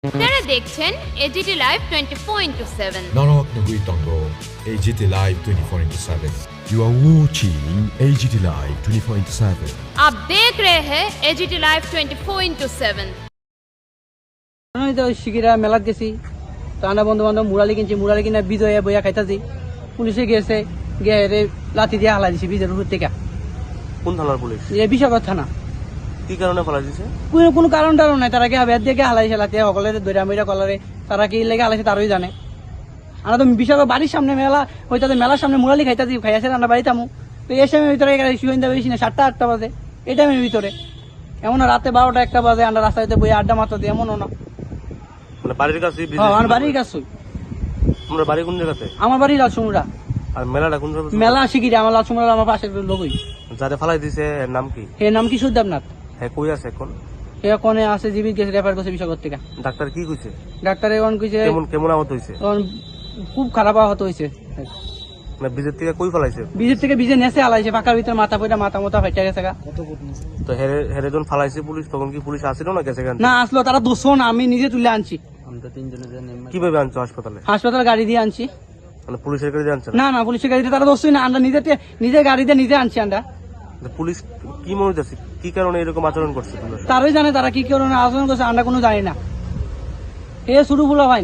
আপনারা দেখছেন AGT live 24/7। Norok Nagui Tongo, AGT Live 24/7. You are watching AGT Live 24/7. आप देख रहे हैं एजीटी लाइव 24/7। আমি তো শিকিরা মেলাত গেছি, তো আমরা বন্ধু বান্ধব মুরালি কিনছি, মুরালি কিনা বিজয়া বইয়া খাইতাছি, পুলিশে গেছে গিয়ে রে লাঠি দিয়ে হালা দিছে বিজের উপর থেকে। কোন থানার পুলিশ? বিশাগর থানা। কি কারণে ফেলা দিছে? কোনো কারণ টারণ নাই, তারা কি বেদ দিয়ে হালাইছে লাঠি সকলের দৈরা মেরা কলারে, তারা কি লেগে হালাইছে তারই জানে। আমরা তো বিশাগর বাড়ির সামনে মেলা হইতাছে, মেলার সামনে মুরালি খাইতাছি, খাইয়াছে আমরা বাড়িতে আমু, তো এই সময়ের ভিতরে শুয়ে বেশি না 7টা-8টা বাজে, এই টাইমের ভিতরে এমন রাতে 12টা-1টা বাজে আমরা রাস্তাতে বই আড্ডা মারতে দিই, এমনও না। মানে বাড়ির কাছে? আমার বাড়ির কাছে। তোমার বাড়ি কোন জায়গাতে? আমার বাড়ি লালসুমরা। আর মেলাটা কোন জায়গাতে? মেলা শিখিরে আমার লালসুমরা, আমার পাশের লোকই। যারা ফালাই দিছে এর নাম কি? এর নাম কি সুদেবনাথ। হ্যাঁ, কই আছে এখন? এ কোনে আছে, জীবিত গেছে, রেফার করছে বিশাগর থেকে। ডাক্তার কি কইছে? ডাক্তার এখন কইছে কেমন আহত হইছে? খুব খারাপ আহত হইছে। মানে বিজের থেকে কই ফালাইছে? বিজের থেকে বিজে নেছে আলাইছে, ফাঁকার ভিতরে মাথা পয়টা মাথা মতা ফাইটা গেছে গা। তো হেরে যখন ফালাইছে পুলিশ, তখন কি পুলিশ আসছিল না গেছে কেন? না আসলো, তারা দোষও না, আমি নিজে তুলে আনছি। কিভাবে আনছো হাসপাতালে? হাসপাতাল গাড়ি দিয়ে আনছি। মানে পুলিশের গাড়ি আনছে না? না না, পুলিশের গাড়িতে তারা দোষই না, আমরা নিজের গাড়িতে নিজে আনছি। আমরা পুলিশ কি মনে হচ্ছে, কি কারণে এরকম আচরণ করছে পুলিশ? তারই জানে তারা কি কারণে আচরণ করছে, আমরা কোনো জানি না। এ শুরু ফুলা ভাই।